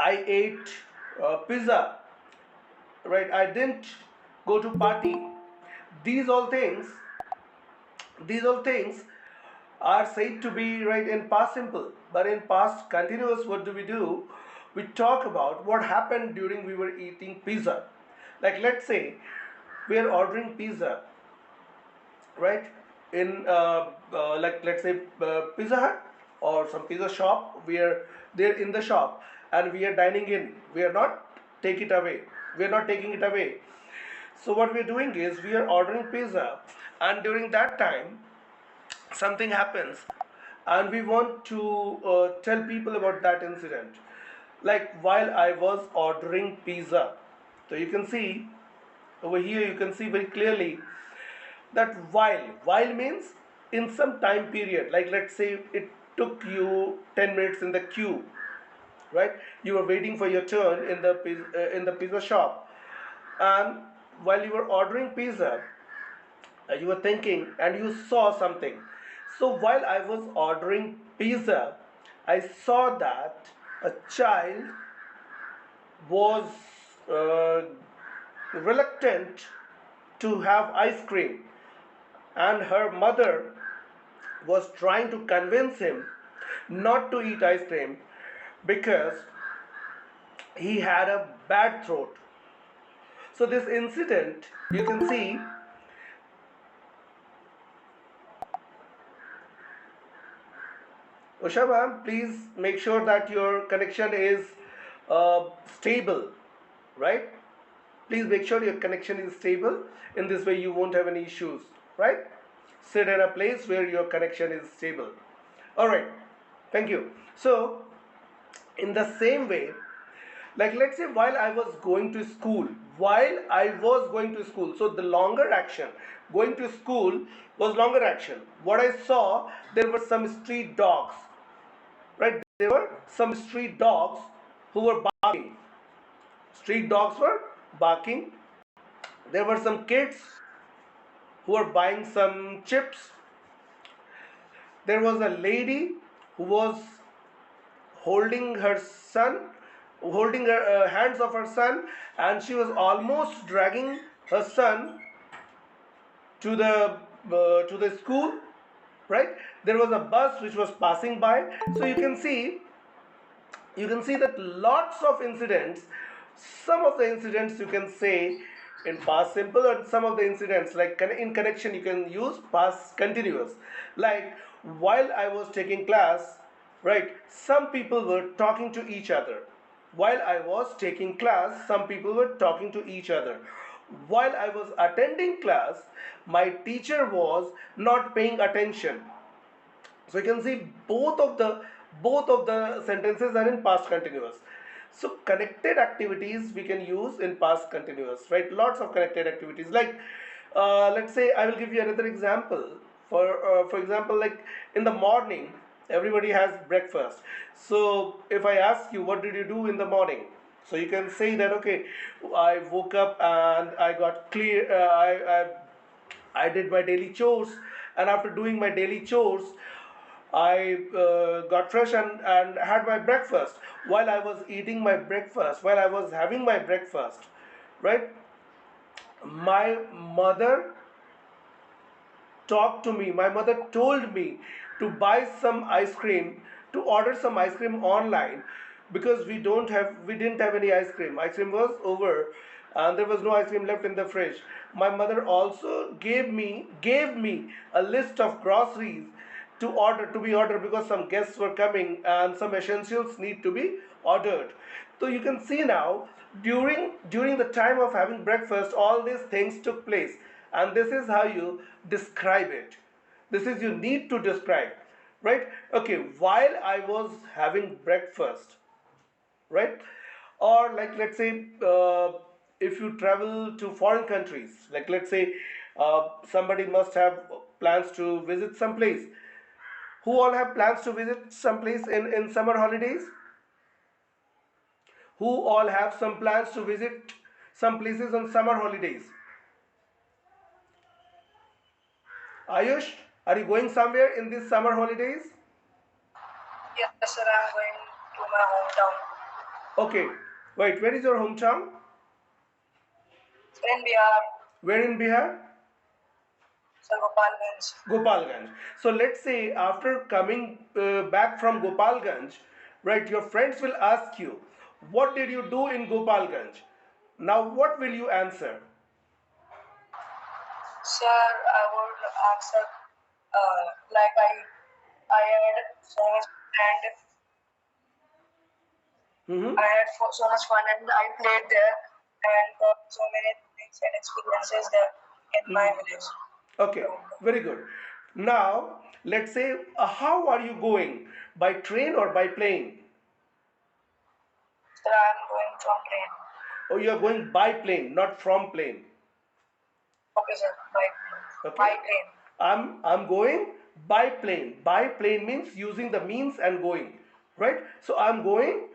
I ate pizza, right? I didn't go to party. These all things, these all things are said to be right in past simple, but in past continuous, what do? We talk about what happened during we were eating pizza. Like let's say we are ordering pizza, right? In like let's say Pizza Hut or some pizza shop. We are there in the shop and we are dining in. We are not take it away. We are not taking it away. So what we are doing is we are ordering pizza, and during that time something happens and we want to tell people about that incident, like while I was ordering pizza. So you can see over here, you can see very clearly that while means in some time period, like let's say it took you 10 minutes in the queue, right? You were waiting for your turn in the pizza shop, and while you were ordering pizza, you were thinking and you saw something. So while I was ordering pizza, I saw that a child was uh, reluctant to have ice cream, and her mother was trying to convince him not to eat ice cream because he had a bad throat. So this incident, you can see, Usha ma'am, please make sure that your connection is stable, right? Please make sure your connection is stable. In this way, you won't have any issues, right? Sit in a place where your connection is stable. All right, thank you. So, in the same way, like let's say while I was going to school, so the longer action, going to school was longer action. What I saw, there were some street dogs, right? There were some street dogs who were barking. Street dogs were barking. There were some kids who were buying some chips. There was a lady who was holding her son, holding her hands of her son, and she was almost dragging her son to the school. Right? There was a bus which was passing by, so you can see that lots of incidents. Some of the incidents you can say in past simple, and some of the incidents like in connection you can use past continuous. Like while I was taking class, right, some people were talking to each other. While I was taking class, some people were talking to each other. While I was attending class, my teacher was not paying attention. So you can see both of the sentences are in past continuous. So connected activities we can use in past continuous, right? Lots of connected activities. Like let's say I will give you another example. For example, like in the morning, everybody has breakfast. So if I ask you what did you do in the morning, so you can say that okay, I woke up and I got clear. I did my daily chores, and after doing my daily chores, I got fresh and had my breakfast. While I was eating my breakfast, while I was having my breakfast, right, my mother talked to me. My mother told me to buy some ice cream, to order some ice cream online, because we didn't have any ice cream. Ice cream was over and there was no ice cream left in the fridge. My mother also gave me a list of groceries to be ordered, because some guests were coming and some essentials need to be ordered. So you can see now, during the time of having breakfast, all these things took place, and this is how you describe it. This is you need to describe, right? Okay, while I was having breakfast, right? Or like let's say if you travel to foreign countries, like let's say somebody must have plans to visit some place. Who all have plans to visit some place in summer holidays? Who all have some plans to visit some places on summer holidays? Ayush, are you going somewhere in these summer holidays? Yes, sir, I'm going to my hometown. Okay. Wait, where is your hometown? In Bihar, Where in Bihar? Sir Gopalganj. Gopalganj. So let's say after coming back from Gopalganj, right, your friends will ask you, what did you do in Gopalganj? Now, what will you answer? Sir, I would answer like I had so much and Mm-hmm. I had so much fun and I played there and got so many things and experiences there in my village. Okay, very good. Now, let's say, how are you going? By train or by plane? Sir, I am going from train. Or you are going by plane, not from plane. Okay, sir, by train. Okay? By train. I'm going by plane. By plane means using the means and going. Right? So I'm going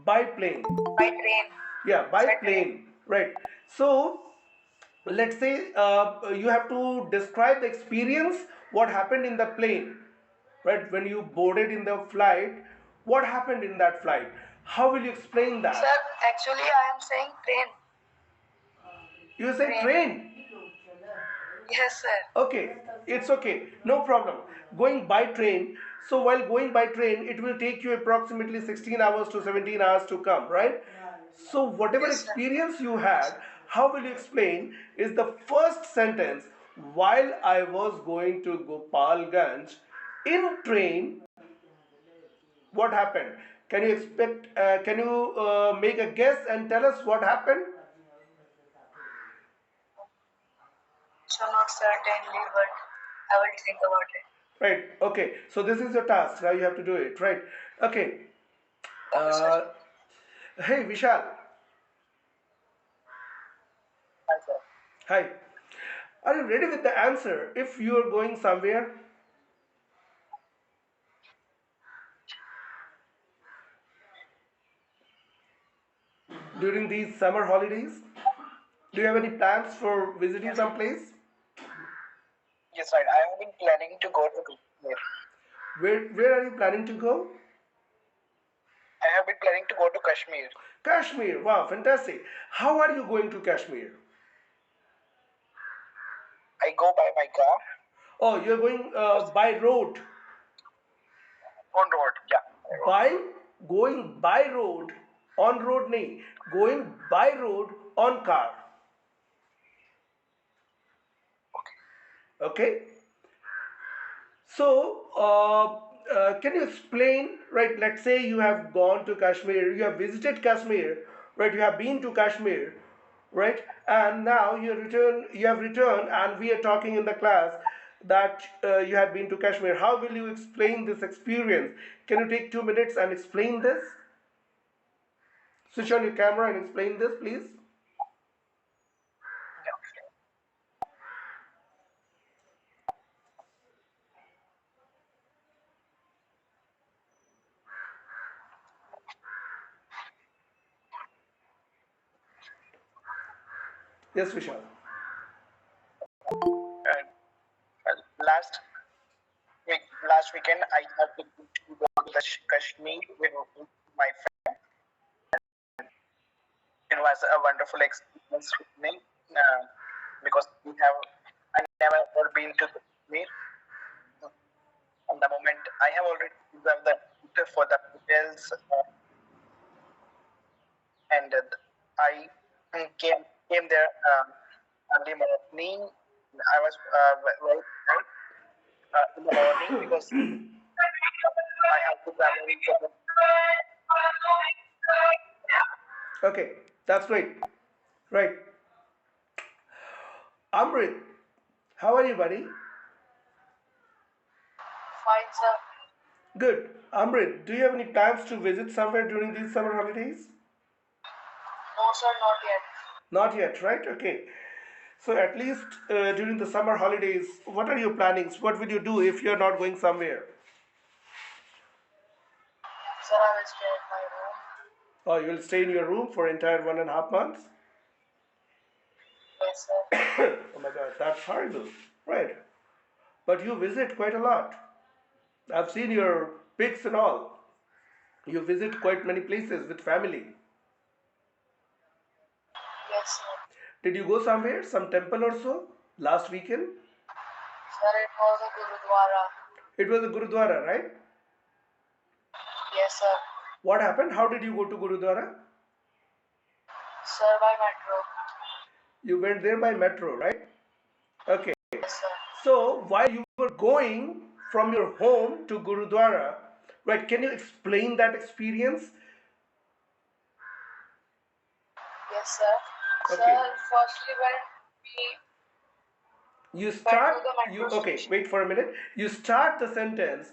by plane. By train. Yeah, by Sir, train. plane. Right. So let's say you have to describe the experience, what happened in the plane, right? When you boarded in the flight, what happened in that flight? How will you explain that? Sir, actually I am saying train. You say Train. train. Yes, sir. Okay, it's okay, no problem. Going by train, so while going by train, it will take you approximately 16 hours to 17 hours to come, right? So, whatever Yes, sir. experience you had, how will you explain? Is the first sentence, while I was going to Gopalganj in train, what happened? Can you make a guess and tell us what happened? So not certainly, but I will think about it. Right, okay, so this is your task, now you have to do it, right? Okay. Okay, sir. uh, Hey Vishal, Hi, sir. hi. Are you ready with the answer if you are going somewhere during these summer holidays? Do you have any plans for visiting Yes. some place? Yes, right. I have been planning to go to Kashmir. Where are you planning to go? I have been planning to go to Kashmir. Kashmir. Wow, fantastic. How are you going to Kashmir? I go by my car Oh, you're going by road. on road. Yeah. By going by road, on road nahi, going by road on car. Okay. So, can you explain, right? Let's say you have gone to Kashmir, you have visited Kashmir, right? You have been to Kashmir, right? And now you have returned, and we are talking in the class that you had been to Kashmir. How will you explain this experience? Can you take 2 minutes and explain this? Switch on your camera and explain this, please. Yes, Vishal. And last last weekend, I have been to go to the Kashmir with my friend. It was a wonderful experience with me because I never ever been to Kashmir. From the moment I have already reserved the ticket for the hotels and I came there early morning. I was very tired in the morning because I have to travel for the Okay, that's great. Right. Amrit, how are you, buddy? fine, sir. Good. Amrit, do you have any plans to visit somewhere during these summer holidays? No, sir, not yet. Not yet, right? Okay. So at least during the summer holidays, what are your plannings? What will you do if you're not going somewhere? Sir, I will stay at my room. Or you will stay in your room for entire 1.5 months? Yes, sir. Oh my God, that's horrible. Right. But you visit quite a lot. I've seen your pics and all. You visit quite many places with family. Yes, sir. Did you go somewhere, some temple or so last weekend? Sir, it was a Gurudwara. It was a Gurudwara, right? Yes, sir. What happened? How did you go to Gurudwara? Sir, by metro. You went there by metro, right? Okay. Yes, sir. So while you were going from your home to Gurudwara, right? Can you explain that experience? Yes, sir. Okay. Sir, firstly, when we You went start to the you metro okay, station, wait for a minute. You start the sentence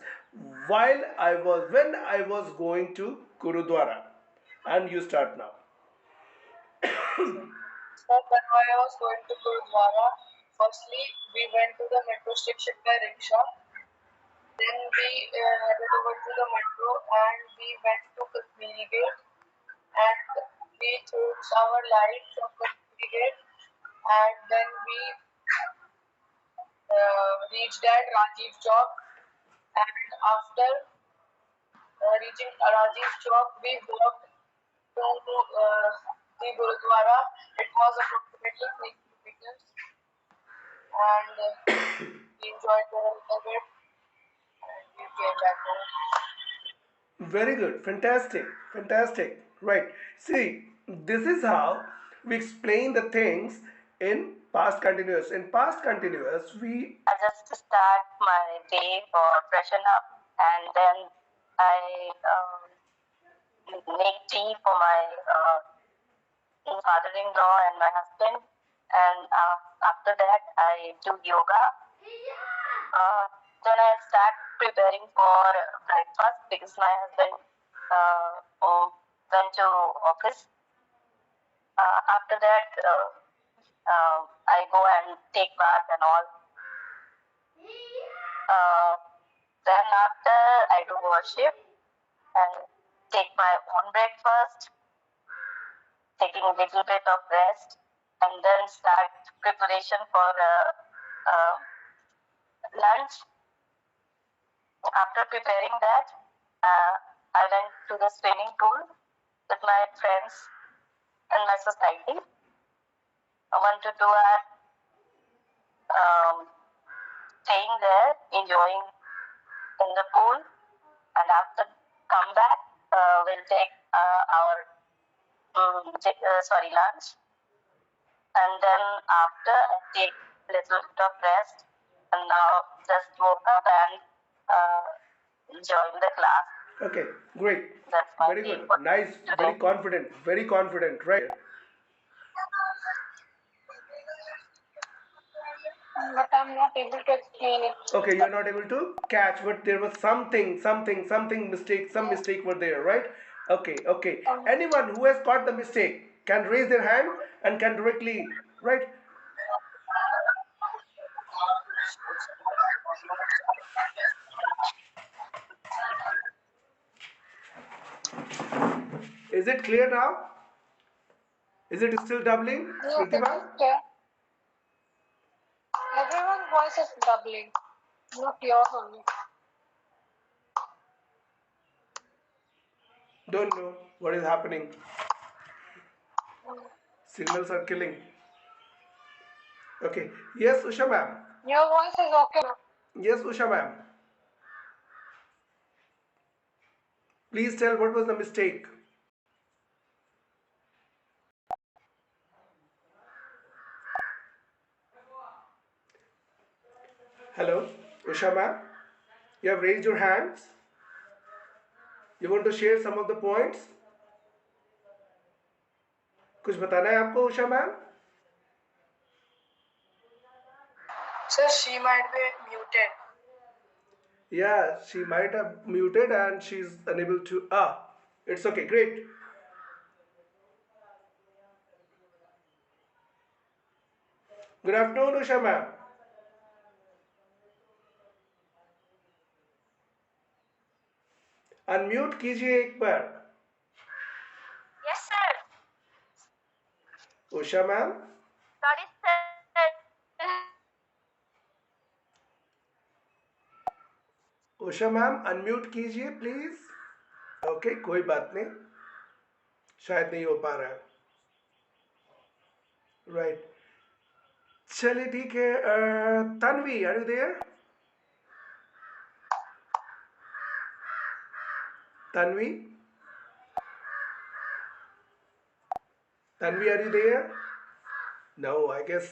while I was when I was going to Gurudwara. And you start now. sir, when I was going to Gurudwara, firstly, we went to the metro station by rickshaw. Then we headed over to the metro and we went to Kashmiri Gate and we chose our line from Kashmiri Gate and then we reached at Rajiv Chowk and after reaching Rajiv Chowk we walked to the Gurudwara. It was approximately 3 kilometers and we enjoyed there a little bit and we came back home. Very good. Fantastic. Fantastic. Right. See, this is how we explain the things in past continuous. In past continuous, we I just start my day or freshen up, and then I make tea for my father-in-law and my husband, and after that I do yoga. Then I start preparing for breakfast because my husband went to office. After that, I go and take bath and all. Then after I do worship and take my own breakfast, taking a little bit of rest, and then start preparation for lunch. After preparing that, I went to the swimming pool with my friends and my society. 1 to 2 hours staying there, enjoying in the pool, and after come back, we'll take our lunch, and then after I take little bit of rest, and now just woke up and join the class. Okay, great. That's my very good. Nice, very confident, right? But I'm not able to explain it. Okay, you're not able to catch, but there was something mistake, some mistake were there, right? Okay, okay. Anyone who has caught the mistake can raise their hand and can directly, right? Is it clear now? Is it still doubling, Yes, it Smriti? is clear. Everyone's voice is doubling, not yours only. Don't know what is happening. Signals are killing. Okay. Yes, Usha ma'am. Your voice is okay now. Yes, Usha ma'am. Please tell what was the mistake. Hello, Usha ma'am. You have raised your hands. You want to share some of the points? कुछ बताना है आपको Usha ma'am? Sir, she might be muted. Yeah, she might have muted and she's unable to. It's okay. Great. Good afternoon, Usha ma'am. Unmute कीजिए एक बार. Yes, sir. Usha ma'am. Sorry, sir. Usha ma'am unmute कीजिए please. Okay, कोई बात नहीं, शायद नहीं हो पा रहा है। राइट, चलिए ठीक है। Tanvi, are you there? Tanvi, Tanvi, are you there? No, I guess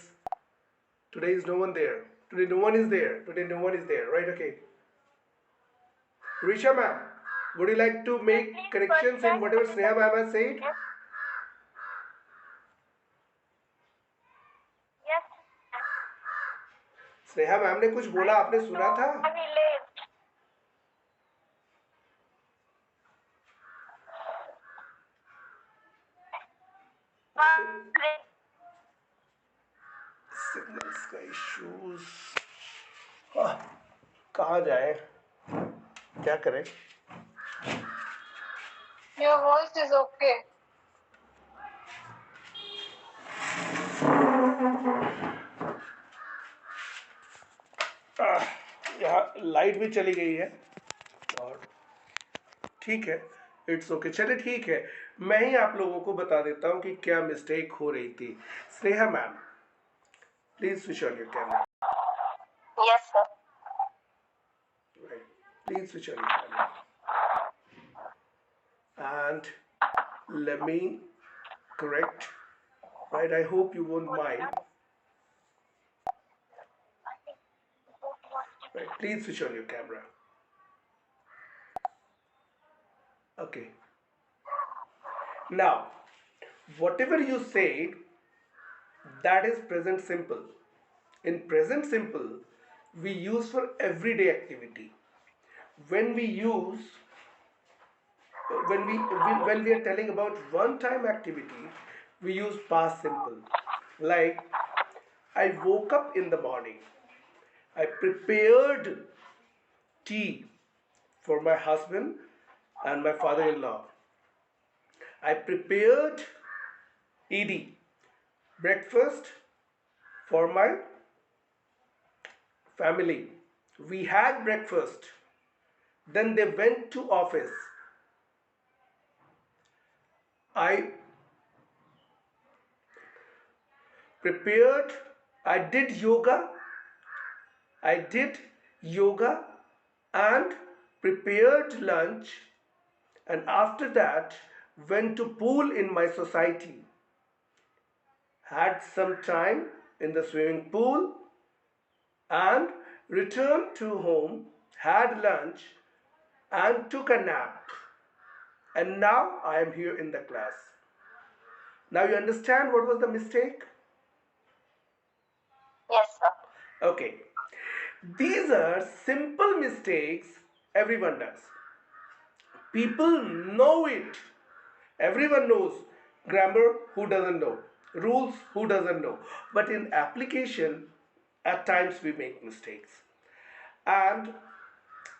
today is no one there. Today no one is there. Today no one is there. Right? Okay. Risha ma'am, would you like to make Please corrections in contact whatever with Sneha ma'am has said? Yes. Yes. Sneha ma'am ने कुछ बोला, आपने सुना था? Very late. Signals का issues, कहाँ जाए, क्या करें? Your voice is okay. यहाँ लाइट भी चली गई है और ठीक है, इट्स ओके। चलिए ठीक है, मैं ही आप लोगों को बता देता हूँ कि क्या मिस्टेक हो रही थी। Sneha ma'am, please switch on your camera. Yes, sir. Right. Please switch on your camera. And let me correct. Right, I hope you won't mind. Right, please switch on your camera. Okay. Now, whatever you said, that is present simple. In present simple, we use for everyday activity. When we use, when we are telling about one-time activity, we use past simple. Like, I woke up in the morning. I prepared tea for my husband and my father-in-law. I prepared ED breakfast for my family. We had breakfast. Then they went to office. I prepared, I did yoga. I did yoga and prepared lunch, and after that went to pool in my society. Had some time in the swimming pool and returned to home, had lunch and took a nap. And now I am here in the class. Now you understand what was the mistake? Yes, sir. Okay. These are simple mistakes everyone does. People know it. Everyone knows grammar, who doesn't know? Rules, who doesn't know? But in application, at times we make mistakes. And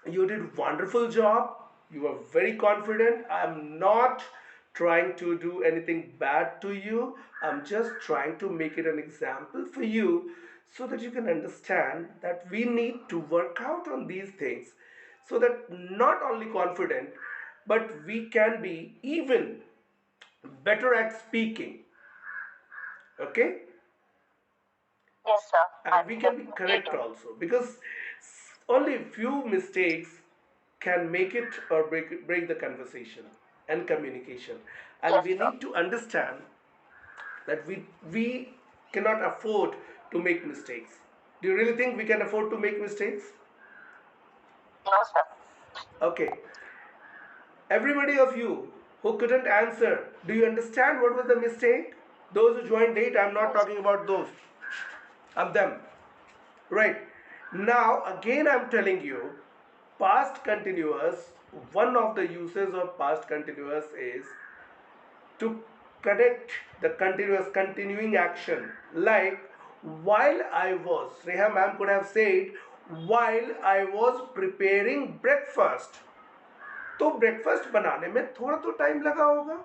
you did wonderful job. You were very confident. I'm not trying to do anything bad to you. I'm just trying to make it an example for you so that you can understand that we need to work out on these things so that not only confident but we can be even better at speaking. Okay? Yes, sir. And we can be correct also, because only few mistakes can make it or break the conversation and communication. And Yes, we sir. need to understand that we cannot afford to make mistakes. Do you really think we can afford to make mistakes? No, sir. Okay. Everybody of you who couldn't answer, do you understand what was the mistake? Those who joined late, I'm not talking about those. I'm them. Right. Now, again, I'm telling you, past continuous, one of the uses of past continuous is to connect the continuous continuing action. Like, while I was, Reha ma'am could have said, while I was preparing breakfast. तो breakfast बनाने में थोड़ा तो time लगा होगा.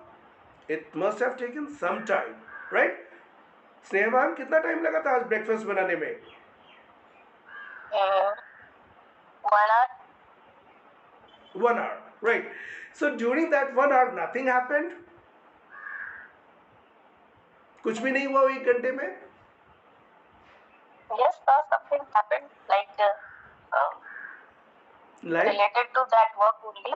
It must have taken some time, right? Sneha ma'am, कितना time लगा था आज ब्रेकफास्ट बनाने में? 1 hour. 1 hour, right? So during that 1 hour nothing happened. कुछ भी नहीं हुआ वो 1 घंटे में. Yes, sir. Something happened Like related to that work only.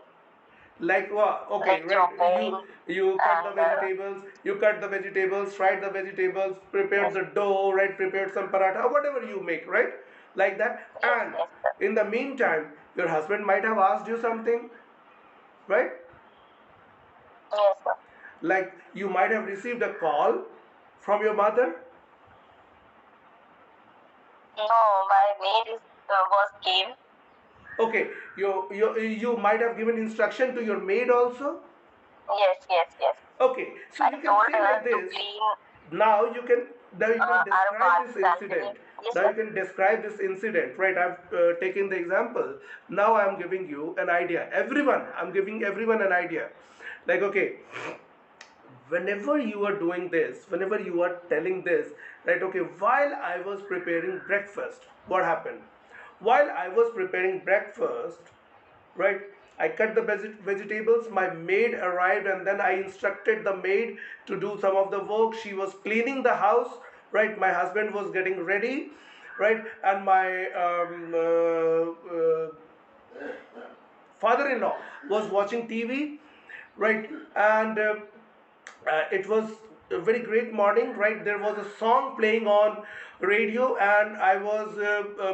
what? Okay, Like right. chopping You cut the and vegetables. You cut the vegetables, fried the vegetables, prepared yes, the dough, right? Prepared some paratha, whatever you make, right? Like that. yes, And yes, sir. in the meantime, your husband might have asked you something, right? Yes, sir. Like you might have received a call from your mother. No, my maid was came. Okay, you might have given instruction to your maid also. Yes, yes, yes. Okay, so I you can told say her like to this. clean Now you can our describe bath this balcony. incident. Yes, Now sir. you can describe this incident, right? I've taken the example. Now I'm giving you an idea. I'm giving everyone an idea. Like, okay, whenever you are doing this, whenever you are telling this, right? Okay, while I was preparing breakfast, what happened? While I was preparing breakfast, right, I cut the vegetables, my maid arrived, and then I instructed the maid to do some of the work. She was cleaning the house, right, my husband was getting ready, right, and my father-in-law was watching TV, right, and it was a very great morning, right? There was a song playing on radio, and I was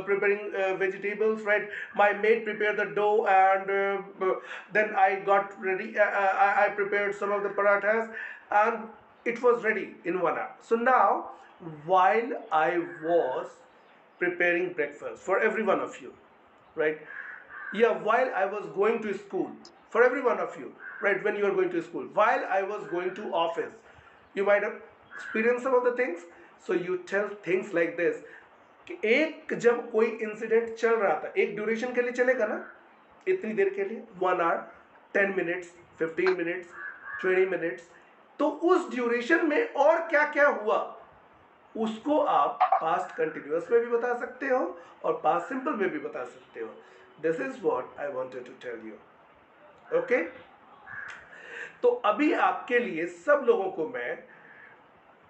preparing vegetables, right? My maid prepared the dough, and then I got ready. I prepared some of the parathas, and it was ready in 1 hour. So now, while I was preparing breakfast for every one of you, right? Yeah, while I was going to school, for every one of you, right? When you are going to school, while I was going to office, you might have experienced some of the things. So you tell things like this कि एक जब कोई incident चल रहा था, एक duration के लिए चलेगा ना, इतनी देर के लिए, 1 hour, 10 minutes, 15 minutes, 20 minutes, तो उस ड्यूरेशन में और क्या क्या हुआ उसको आप पास्ट कंटिन्यूअस में भी बता सकते हो और पास्ट सिंपल में भी बता सकते हो. This is what I wanted to tell you. Okay, तो अभी आपके लिए सब लोगों को मैं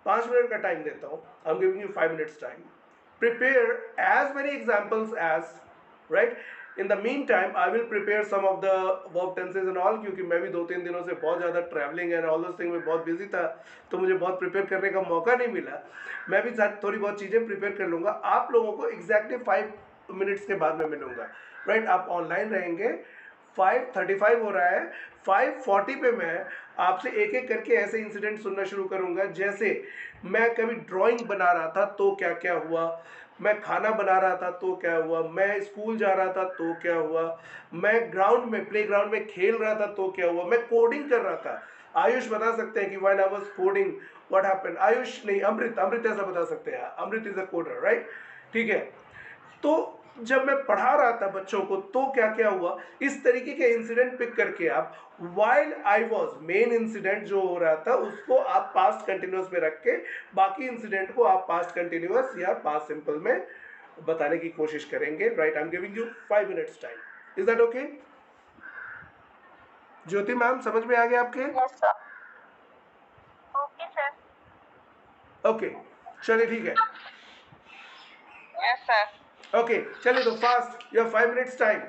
5 मिनट का टाइम देता हूं. I am giving you 5 minutes time. Prepare as many examples as, right. In the meantime I will prepare some of the verb tenses and all, क्योंकि मैं भी 2-3 दिनों से बहुत ज़्यादा travelling and all those thing में बहुत busy था, तो मुझे बहुत प्रिपेयर करने का मौका नहीं मिला. मैं भी थोड़ी बहुत चीज़ें प्रिपेयर कर लूँगा. आप लोगों को एग्जैक्टली 5 minutes के बाद में मिलूँगा, राइट. आप ऑनलाइन रहेंगे. 5:35 हो रहा है. 5:40 पे मैं आपसे एक एक करके ऐसे इंसिडेंट सुनना शुरू करूंगा. जैसे मैं कभी ड्राइंग बना रहा था तो क्या क्या हुआ, मैं खाना बना रहा था तो क्या हुआ, मैं स्कूल जा रहा था तो क्या हुआ, मैं ग्राउंड में प्ले ग्राउंड में खेल रहा था तो क्या हुआ, मैं कोडिंग कर रहा था. आयुष बता सकते हैं कि while I was coding what happened. Ayush नहीं, अमृत ऐसा बता सकते हैं. अमृत इज अ कोडर, राइट. ठीक है. तो जब मैं पढ़ा रहा था बच्चों को तो क्या क्या हुआ, इस तरीके के इंसिडेंट पिक करके आप while I was, main incident जो हो रहा था उसको आप पास्ट कंटिन्यूअस में रख के बाकी इंसिडेंट को आप पास्ट कंटिन्यूअस या पास्ट सिंपल में बताने की कोशिश करेंगे, right. I am giving you 5 minutes time. Is that okay? Jyoti ma'am समझ में आ गया आपके? Yes, sir. Okay, sir. Okay, चलिए ठीक है. Yes, sir. ओके, चलिए तो फास्ट, या 5 minutes टाइम.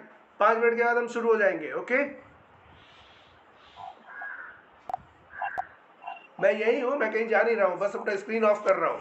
5 मिनट के बाद हम शुरू हो जाएंगे. ओके, मैं यही हूं, मैं कहीं जा नहीं रहा हूं, बस अपना स्क्रीन ऑफ कर रहा हूं.